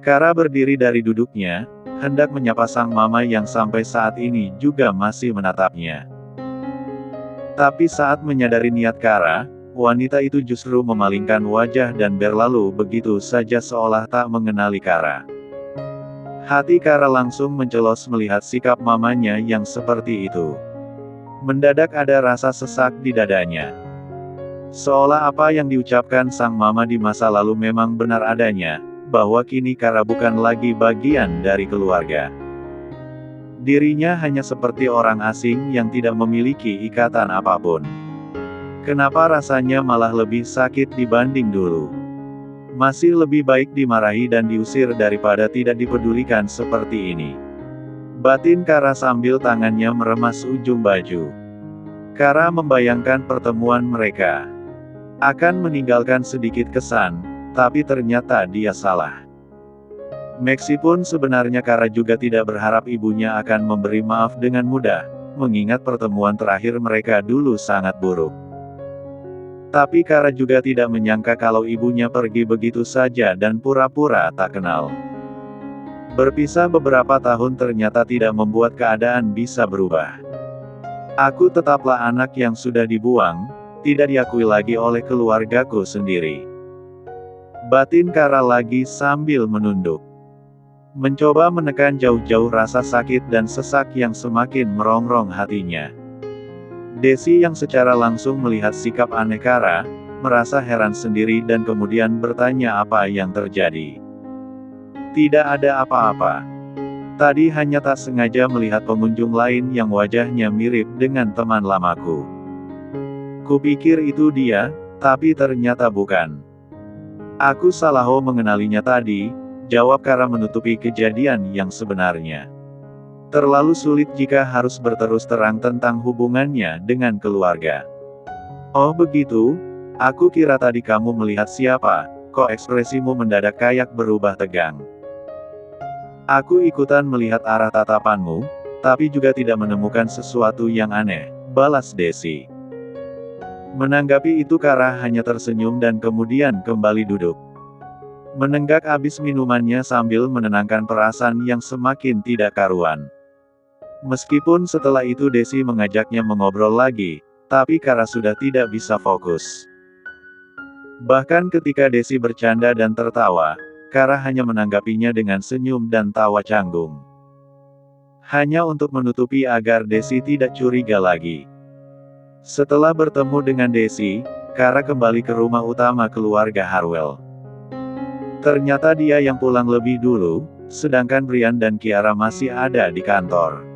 Kara berdiri dari duduknya, hendak menyapa sang mama yang sampai saat ini juga masih menatapnya. Tapi saat menyadari niat Kara, wanita itu justru memalingkan wajah dan berlalu begitu saja seolah tak mengenali Kara. Hati Kara langsung mencelos melihat sikap mamanya yang seperti itu. Mendadak ada rasa sesak di dadanya. Seolah apa yang diucapkan sang mama di masa lalu memang benar adanya, bahwa kini Kara bukan lagi bagian dari keluarga. Dirinya hanya seperti orang asing yang tidak memiliki ikatan apapun. Kenapa rasanya malah lebih sakit dibanding dulu? Masih lebih baik dimarahi dan diusir daripada tidak dipedulikan seperti ini. Batin Kara sambil tangannya meremas ujung baju. Kara membayangkan pertemuan mereka akan meninggalkan sedikit kesan, tapi ternyata dia salah. Meskipun sebenarnya Kara juga tidak berharap ibunya akan memberi maaf dengan mudah, mengingat pertemuan terakhir mereka dulu sangat buruk. Tapi Kara juga tidak menyangka kalau ibunya pergi begitu saja dan pura-pura tak kenal. Berpisah beberapa tahun ternyata tidak membuat keadaan bisa berubah. Aku tetaplah anak yang sudah dibuang, tidak diakui lagi oleh keluargaku sendiri. Batin Kara lagi sambil menunduk. Mencoba menekan jauh-jauh rasa sakit dan sesak yang semakin merongrong hatinya. Desi yang secara langsung melihat sikap aneh Kara, merasa heran sendiri dan kemudian bertanya apa yang terjadi. Tidak ada apa-apa. Tadi hanya tak sengaja melihat pengunjung lain yang wajahnya mirip dengan teman lamaku. Kupikir itu dia, tapi ternyata bukan. Aku salah mengenalinya tadi, jawab Kara menutupi kejadian yang sebenarnya. Terlalu sulit jika harus berterus terang tentang hubungannya dengan keluarga. Oh begitu? Aku kira tadi kamu melihat siapa, kok ekspresimu mendadak kayak berubah tegang. Aku ikutan melihat arah tatapanmu, tapi juga tidak menemukan sesuatu yang aneh, balas Desi. Menanggapi itu Kara hanya tersenyum dan kemudian kembali duduk. Menenggak habis minumannya sambil menenangkan perasaan yang semakin tidak karuan. Meskipun setelah itu Desi mengajaknya mengobrol lagi, tapi Kara sudah tidak bisa fokus. Bahkan ketika Desi bercanda dan tertawa, Kara hanya menanggapinya dengan senyum dan tawa canggung. Hanya untuk menutupi agar Desi tidak curiga lagi. Setelah bertemu dengan Desi, Kara kembali ke rumah utama keluarga Harwell. Ternyata dia yang pulang lebih dulu, sedangkan Brian dan Kiara masih ada di kantor.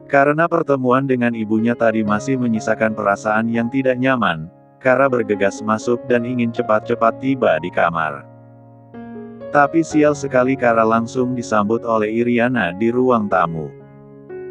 Karena pertemuan dengan ibunya tadi masih menyisakan perasaan yang tidak nyaman, Kara bergegas masuk dan ingin cepat-cepat tiba di kamar. Tapi sial sekali Kara langsung disambut oleh Iriana di ruang tamu.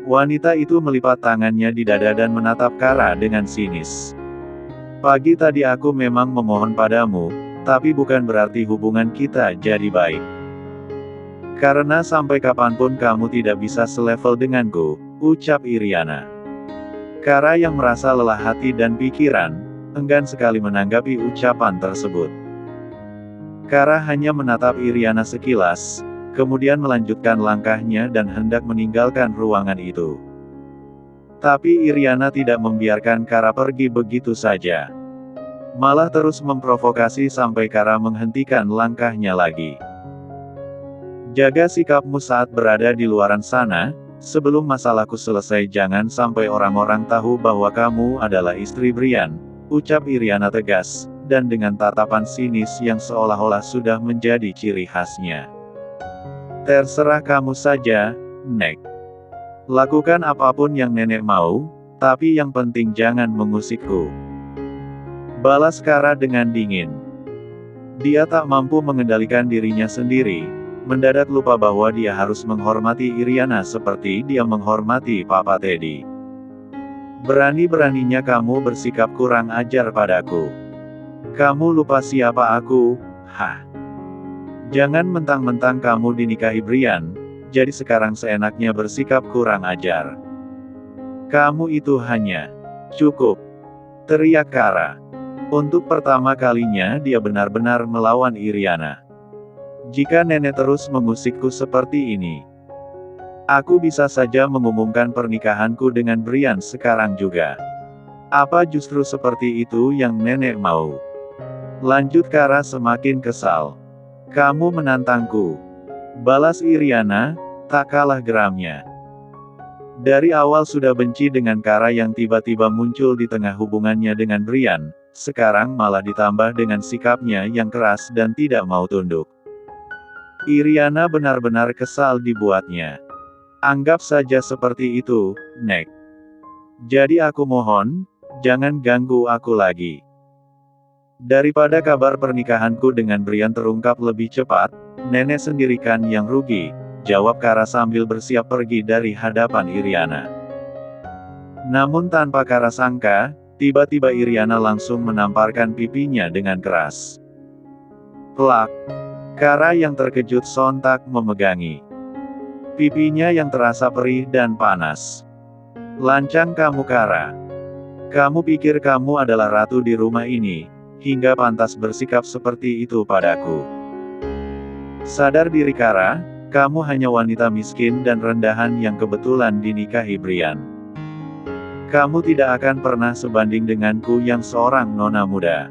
Wanita itu melipat tangannya di dada dan menatap Kara dengan sinis. Pagi tadi aku memang memohon padamu, tapi bukan berarti hubungan kita jadi baik. Karena sampai kapanpun kamu tidak bisa selevel denganku, ucap Iriana. Kara yang merasa lelah hati dan pikiran, enggan sekali menanggapi ucapan tersebut. Kara hanya menatap Iriana sekilas, kemudian melanjutkan langkahnya dan hendak meninggalkan ruangan itu. Tapi Iriana tidak membiarkan Kara pergi begitu saja. Malah terus memprovokasi sampai Kara menghentikan langkahnya lagi. Jaga sikapmu saat berada di luaran sana, sebelum masalahku selesai jangan sampai orang-orang tahu bahwa kamu adalah istri Brian, ucap Iriana tegas, dan dengan tatapan sinis yang seolah-olah sudah menjadi ciri khasnya. Terserah kamu saja, Nek. Lakukan apapun yang nenek mau, tapi yang penting jangan mengusikku. Balas Kara dengan dingin. Dia tak mampu mengendalikan dirinya sendiri, mendadak lupa bahwa dia harus menghormati Iriana seperti dia menghormati Papa Teddy. Berani-beraninya kamu bersikap kurang ajar padaku. Kamu lupa siapa aku, hah? Jangan mentang-mentang kamu dinikahi Brian, jadi sekarang seenaknya bersikap kurang ajar. Kamu itu hanya cukup, teriak Kara. Untuk pertama kalinya dia benar-benar melawan Iriana. Jika nenek terus mengusikku seperti ini, aku bisa saja mengumumkan pernikahanku dengan Brian sekarang juga. Apa justru seperti itu yang nenek mau? Lanjut Kara semakin kesal. Kamu menantangku, balas Iriana, tak kalah geramnya. Dari awal sudah benci dengan Kara yang tiba-tiba muncul di tengah hubungannya dengan Brian, sekarang malah ditambah dengan sikapnya yang keras dan tidak mau tunduk. Iriana benar-benar kesal dibuatnya. Anggap saja seperti itu, Nek. Jadi aku mohon, jangan ganggu aku lagi. Daripada kabar pernikahanku dengan Brian terungkap lebih cepat, nenek sendirikan yang rugi, jawab Kara sambil bersiap pergi dari hadapan Iriana. Namun tanpa Kara sangka, tiba-tiba Iriana langsung menamparkan pipinya dengan keras. Plak! Kara yang terkejut sontak memegangi pipinya yang terasa perih dan panas. Lancang kamu Kara. Kamu pikir kamu adalah ratu di rumah ini, hingga pantas bersikap seperti itu padaku. Sadar diri Kara, kamu hanya wanita miskin dan rendahan yang kebetulan dinikahi Brian. Kamu tidak akan pernah sebanding denganku yang seorang nona muda.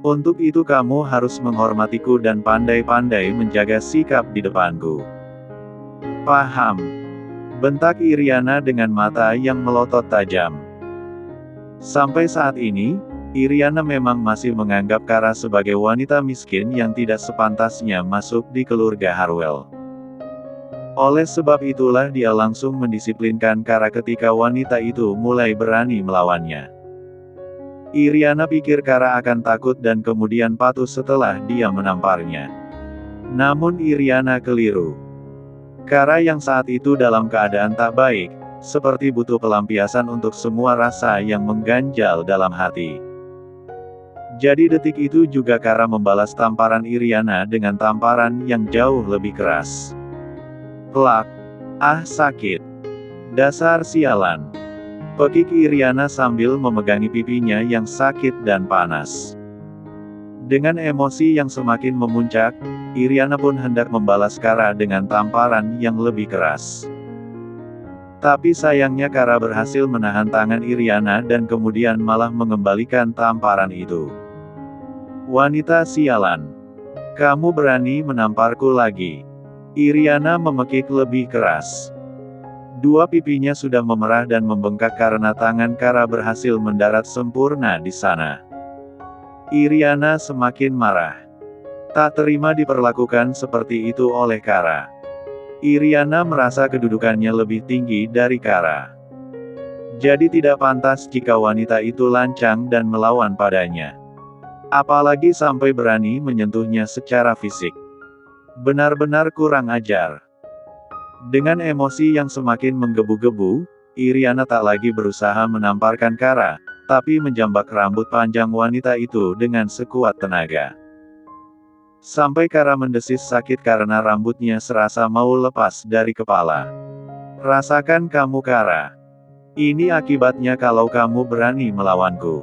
Untuk itu kamu harus menghormatiku dan pandai-pandai menjaga sikap di depanku. Paham? Bentak Iriana dengan mata yang melotot tajam. Sampai saat ini, Iriana memang masih menganggap Kara sebagai wanita miskin yang tidak sepantasnya masuk di keluarga Harwell. Oleh sebab itulah dia langsung mendisiplinkan Kara ketika wanita itu mulai berani melawannya. Iriana pikir Kara akan takut dan kemudian patuh setelah dia menamparnya. Namun Iriana keliru. Kara yang saat itu dalam keadaan tak baik, seperti butuh pelampiasan untuk semua rasa yang mengganjal dalam hati. Jadi detik itu juga Kara membalas tamparan Iriana dengan tamparan yang jauh lebih keras. Plak! Ah sakit! Dasar sialan! Pekik Iriana sambil memegangi pipinya yang sakit dan panas. Dengan emosi yang semakin memuncak, Iriana pun hendak membalas Kara dengan tamparan yang lebih keras. Tapi sayangnya Kara berhasil menahan tangan Iriana dan kemudian malah mengembalikan tamparan itu. Wanita sialan! Kamu berani menamparku lagi? Iriana memekik lebih keras. Dua pipinya sudah memerah dan membengkak karena tangan Kara berhasil mendarat sempurna di sana. Iriana semakin marah. Tak terima diperlakukan seperti itu oleh Kara. Iriana merasa kedudukannya lebih tinggi dari Kara. Jadi tidak pantas jika wanita itu lancang dan melawan padanya. Apalagi sampai berani menyentuhnya secara fisik. Benar-benar kurang ajar. Dengan emosi yang semakin menggebu-gebu, Iriana tak lagi berusaha menamparkan Kara, tapi menjambak rambut panjang wanita itu dengan sekuat tenaga. Sampai Kara mendesis sakit karena rambutnya serasa mau lepas dari kepala. Rasakan kamu Kara. Ini akibatnya kalau kamu berani melawanku.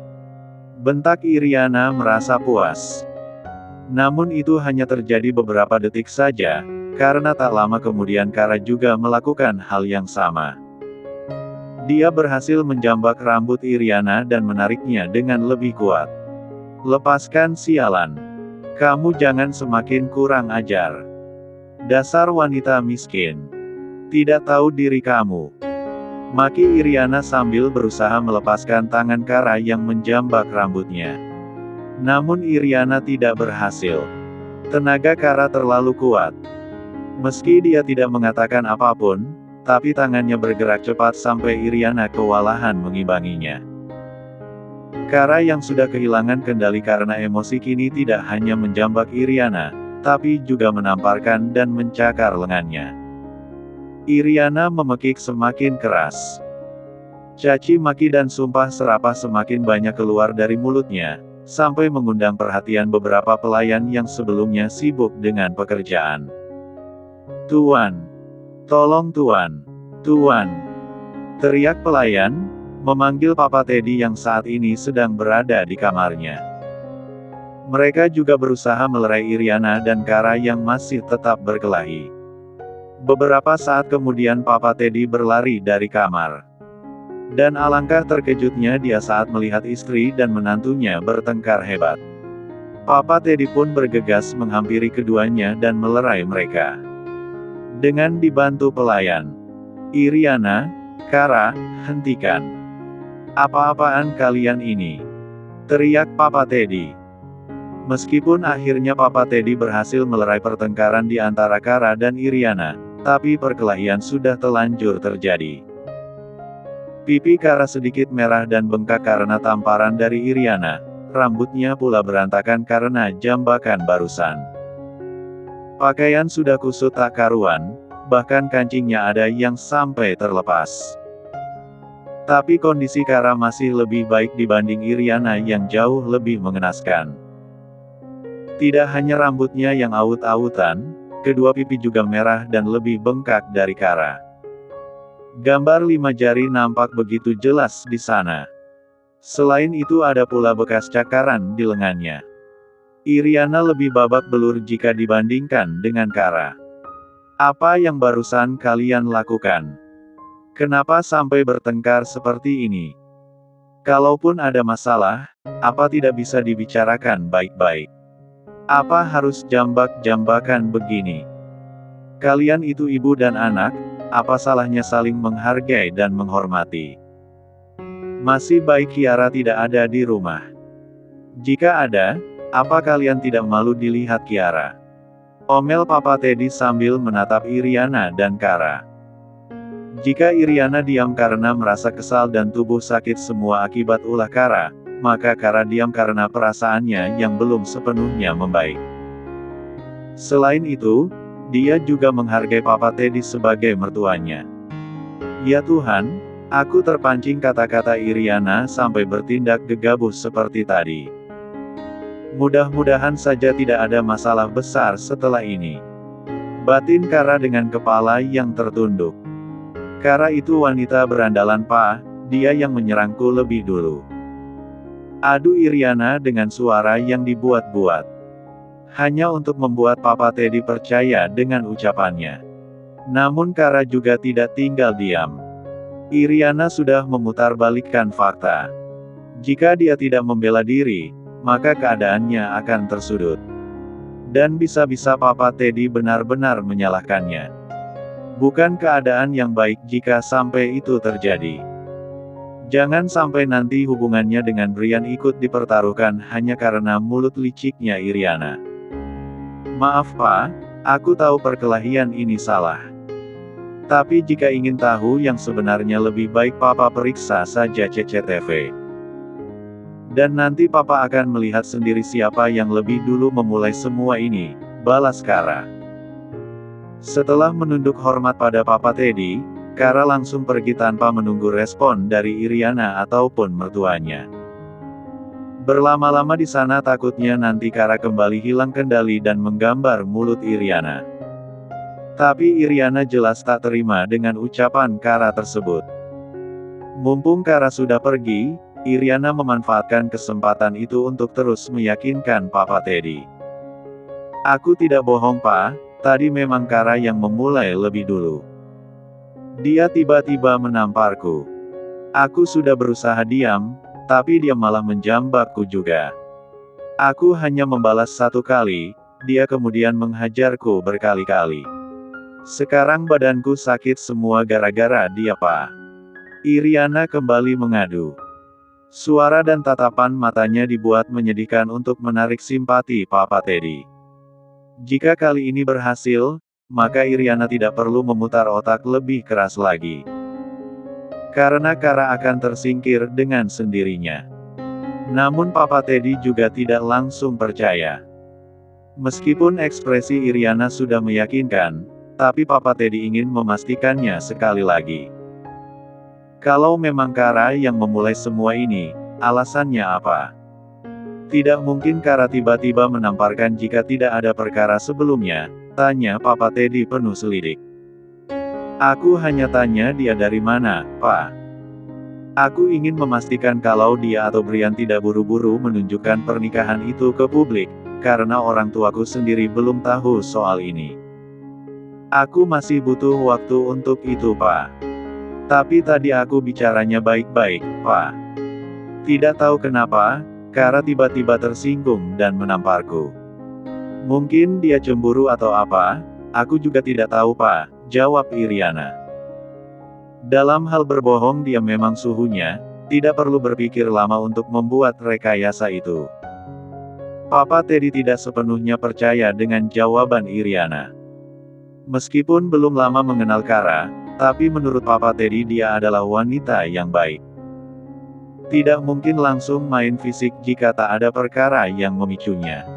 Bentak Iriana merasa puas. Namun itu hanya terjadi beberapa detik saja, karena tak lama kemudian Kara juga melakukan hal yang sama. Dia berhasil menjambak rambut Iriana dan menariknya dengan lebih kuat. Lepaskan sialan. Kamu jangan semakin kurang ajar. Dasar wanita miskin. Tidak tahu diri kamu. Maki Iriana sambil berusaha melepaskan tangan Kara yang menjambak rambutnya. Namun Iriana tidak berhasil. Tenaga Kara terlalu kuat. Meski dia tidak mengatakan apapun, tapi tangannya bergerak cepat sampai Iriana kewalahan mengimbanginya. Kara yang sudah kehilangan kendali karena emosi kini tidak hanya menjambak Iriana, tapi juga menamparkan dan mencakar lengannya. Iriana memekik semakin keras. Caci maki dan sumpah serapah semakin banyak keluar dari mulutnya, sampai mengundang perhatian beberapa pelayan yang sebelumnya sibuk dengan pekerjaan. Tuan! Tolong Tuan! Tuan! Teriak pelayan, memanggil Papa Teddy yang saat ini sedang berada di kamarnya. Mereka juga berusaha melerai Iriana dan Kara yang masih tetap berkelahi. Beberapa saat kemudian Papa Teddy berlari dari kamar. Dan alangkah terkejutnya dia saat melihat istri dan menantunya bertengkar hebat. Papa Teddy pun bergegas menghampiri keduanya dan melerai mereka. Dengan dibantu pelayan. Iriana, Kara, hentikan. Apa-apaan kalian ini? Teriak Papa Teddy. Meskipun akhirnya Papa Teddy berhasil melerai pertengkaran di antara Kara dan Iriana, tapi perkelahian sudah telanjur terjadi. Pipi Kara sedikit merah dan bengkak karena tamparan dari Iriana, rambutnya pula berantakan karena jambakan barusan. Pakaian sudah kusut tak karuan, bahkan kancingnya ada yang sampai terlepas. Tapi kondisi Kara masih lebih baik dibanding Iriana yang jauh lebih mengenaskan. Tidak hanya rambutnya yang awut-awutan, kedua pipi juga merah dan lebih bengkak dari Kara. Gambar 5 jari nampak begitu jelas di sana. Selain itu ada pula bekas cakaran di lengannya. Iriana lebih babak belur jika dibandingkan dengan Kara. Apa yang barusan kalian lakukan? Kenapa sampai bertengkar seperti ini? Kalaupun ada masalah, apa tidak bisa dibicarakan baik-baik? Apa harus jambak-jambakan begini? Kalian itu ibu dan anak, apa salahnya saling menghargai dan menghormati? Masih baik Kiara tidak ada di rumah. Jika ada, apa kalian tidak malu dilihat Kiara? Omel Papa Teddy sambil menatap Iriana dan Kara. Jika Iriana diam karena merasa kesal dan tubuh sakit semua akibat ulah Kara, maka Kara diam karena perasaannya yang belum sepenuhnya membaik. Selain itu, dia juga menghargai Papa Teddy sebagai mertuanya. Ya Tuhan, aku terpancing kata-kata Iriana sampai bertindak gegabah seperti tadi. Mudah-mudahan saja tidak ada masalah besar setelah ini. Batin Kara dengan kepala yang tertunduk. Kara itu wanita berandalan Pa, dia yang menyerangku lebih dulu. Adu Iriana dengan suara yang dibuat-buat. Hanya untuk membuat Papa Teddy percaya dengan ucapannya. Namun Kara juga tidak tinggal diam. Iriana sudah memutarbalikkan fakta. Jika dia tidak membela diri, maka keadaannya akan tersudut. Dan bisa-bisa Papa Teddy benar-benar menyalahkannya. Bukan keadaan yang baik jika sampai itu terjadi. Jangan sampai nanti hubungannya dengan Brian ikut dipertaruhkan hanya karena mulut liciknya Iriana. Maaf Pa, aku tahu perkelahian ini salah. Tapi jika ingin tahu yang sebenarnya lebih baik Papa periksa saja CCTV. Dan nanti Papa akan melihat sendiri siapa yang lebih dulu memulai semua ini, balas Kara. Setelah menunduk hormat pada Papa Teddy, Kara langsung pergi tanpa menunggu respon dari Iriana ataupun mertuanya. Berlama-lama di sana takutnya nanti Kara kembali hilang kendali dan menggambar mulut Iriana. Tapi Iriana jelas tak terima dengan ucapan Kara tersebut. Mumpung Kara sudah pergi, Iriana memanfaatkan kesempatan itu untuk terus meyakinkan Papa Teddy. Aku tidak bohong Pa, tadi memang Kara yang memulai lebih dulu. Dia tiba-tiba menamparku. Aku sudah berusaha diam, tapi dia malah menjambakku juga. Aku hanya membalas satu kali, dia kemudian menghajarku berkali-kali. Sekarang badanku sakit semua gara-gara dia Pa. Iriana kembali mengadu. Suara dan tatapan matanya dibuat menyedihkan untuk menarik simpati Papa Teddy. Jika kali ini berhasil, maka Iriana tidak perlu memutar otak lebih keras lagi. Karena Kara akan tersingkir dengan sendirinya. Namun Papa Teddy juga tidak langsung percaya. Meskipun ekspresi Iriana sudah meyakinkan, tapi Papa Teddy ingin memastikannya sekali lagi. Kalau memang Kara yang memulai semua ini, alasannya apa? Tidak mungkin Kara tiba-tiba menamparkan jika tidak ada perkara sebelumnya, tanya Papa Teddy penuh selidik. Aku hanya tanya dia dari mana, Pak. Aku ingin memastikan kalau dia atau Brian tidak buru-buru menunjukkan pernikahan itu ke publik, karena orang tuaku sendiri belum tahu soal ini. Aku masih butuh waktu untuk itu, Pak. Tapi tadi aku bicaranya baik-baik, Pak. Tidak tahu kenapa, Kara tiba-tiba tersinggung dan menamparku. Mungkin dia cemburu atau apa, aku juga tidak tahu, Pak, jawab Iriana. Dalam hal berbohong dia memang suhunya, tidak perlu berpikir lama untuk membuat rekayasa itu. Papa Teddy tidak sepenuhnya percaya dengan jawaban Iriana. Meskipun belum lama mengenal Kara, tapi menurut Papa Teddy dia adalah wanita yang baik. Tidak mungkin langsung main fisik jika tak ada perkara yang memicunya.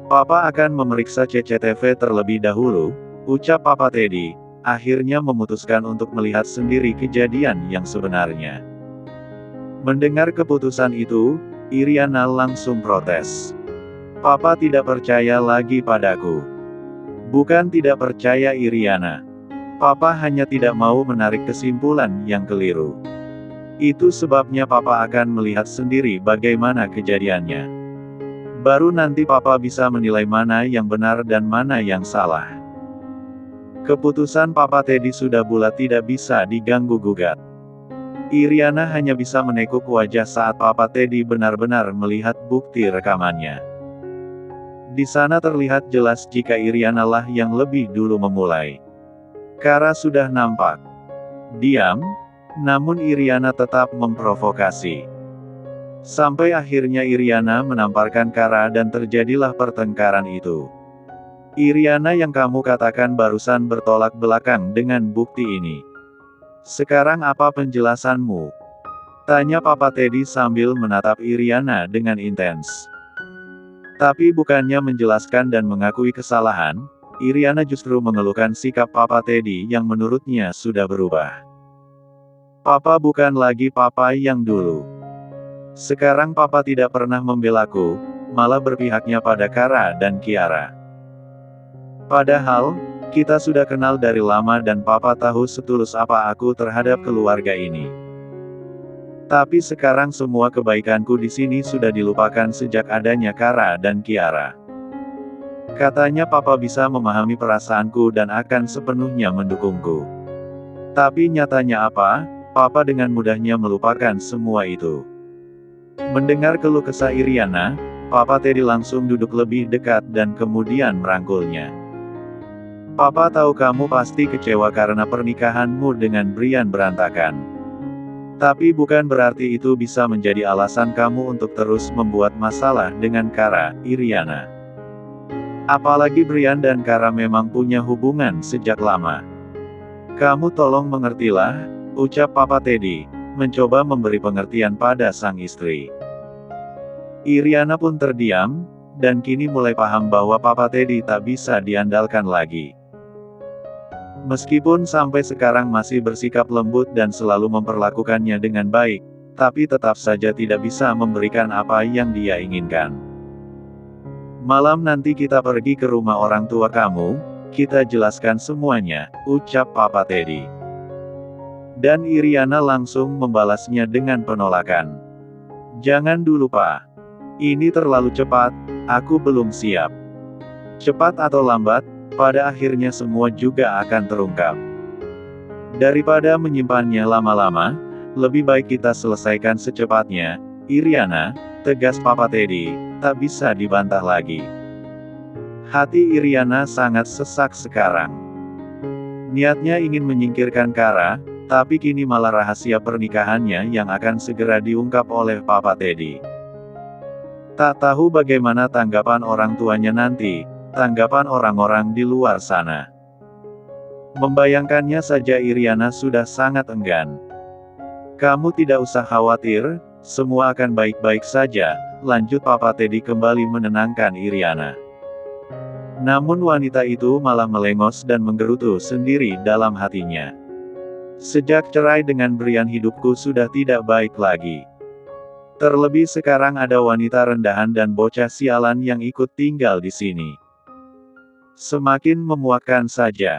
Papa akan memeriksa CCTV terlebih dahulu, ucap Papa Teddy, akhirnya memutuskan untuk melihat sendiri kejadian yang sebenarnya. Mendengar keputusan itu, Iriana langsung protes. Papa tidak percaya lagi padaku. Bukan tidak percaya Iriana. Papa hanya tidak mau menarik kesimpulan yang keliru. Itu sebabnya Papa akan melihat sendiri bagaimana kejadiannya. Baru nanti Papa bisa menilai mana yang benar dan mana yang salah. Keputusan Papa Teddy sudah bulat, tidak bisa diganggu-gugat. Iriana hanya bisa menekuk wajah saat Papa Teddy benar-benar melihat bukti rekamannya. Di sana terlihat jelas jika Iriana lah yang lebih dulu memulai. Kara sudah nampak diam, namun Iriana tetap memprovokasi. Sampai akhirnya Iriana menamparkan Kara dan terjadilah pertengkaran itu. Iriana, yang kamu katakan barusan bertolak belakang dengan bukti ini. Sekarang apa penjelasanmu? Tanya Papa Teddy sambil menatap Iriana dengan intens. Tapi bukannya menjelaskan dan mengakui kesalahan, Iriana justru mengeluhkan sikap Papa Teddy yang menurutnya sudah berubah. Papa bukan lagi Papa yang dulu. Sekarang Papa tidak pernah membelaku, malah berpihaknya pada Kara dan Kiara. Padahal, kita sudah kenal dari lama dan Papa tahu setulus apa aku terhadap keluarga ini. Tapi sekarang semua kebaikanku di sini sudah dilupakan sejak adanya Kara dan Kiara. Katanya Papa bisa memahami perasaanku dan akan sepenuhnya mendukungku. Tapi nyatanya apa? Papa dengan mudahnya melupakan semua itu. Mendengar keluh kesah Iriana, Papa Teddy langsung duduk lebih dekat dan kemudian merangkulnya. Papa tahu kamu pasti kecewa karena pernikahanmu dengan Brian berantakan. Tapi bukan berarti itu bisa menjadi alasan kamu untuk terus membuat masalah dengan Kara, Iriana. Apalagi Brian dan Kara memang punya hubungan sejak lama. Kamu tolong mengertilah, ucap Papa Teddy, mencoba memberi pengertian pada sang istri. Iriana pun terdiam, dan kini mulai paham bahwa Papa Teddy tak bisa diandalkan lagi. Meskipun sampai sekarang masih bersikap lembut dan selalu memperlakukannya dengan baik, tapi tetap saja tidak bisa memberikan apa yang dia inginkan. Malam nanti kita pergi ke rumah orang tua kamu, kita jelaskan semuanya, ucap Papa Teddy. Dan Iriana langsung membalasnya dengan penolakan. Jangan dulu, Pak. Ini terlalu cepat, aku belum siap. Cepat atau lambat, pada akhirnya semua juga akan terungkap. Daripada menyimpannya lama-lama, lebih baik kita selesaikan secepatnya, Iriana, tegas Papa Teddy, tak bisa dibantah lagi. Hati Iriana sangat sesak sekarang. Niatnya ingin menyingkirkan Kara, tapi kini malah rahasia pernikahannya yang akan segera diungkap oleh Papa Teddy. Tak tahu bagaimana tanggapan orang tuanya nanti, tanggapan orang-orang di luar sana. Membayangkannya saja Iriana sudah sangat enggan. Kamu tidak usah khawatir, semua akan baik-baik saja, lanjut Papa Teddy kembali menenangkan Iriana. Namun wanita itu malah melengos dan menggerutu sendiri dalam hatinya. Sejak cerai dengan Brian, hidupku sudah tidak baik lagi. Terlebih sekarang ada wanita rendahan dan bocah sialan yang ikut tinggal di sini. Semakin memuakkan saja.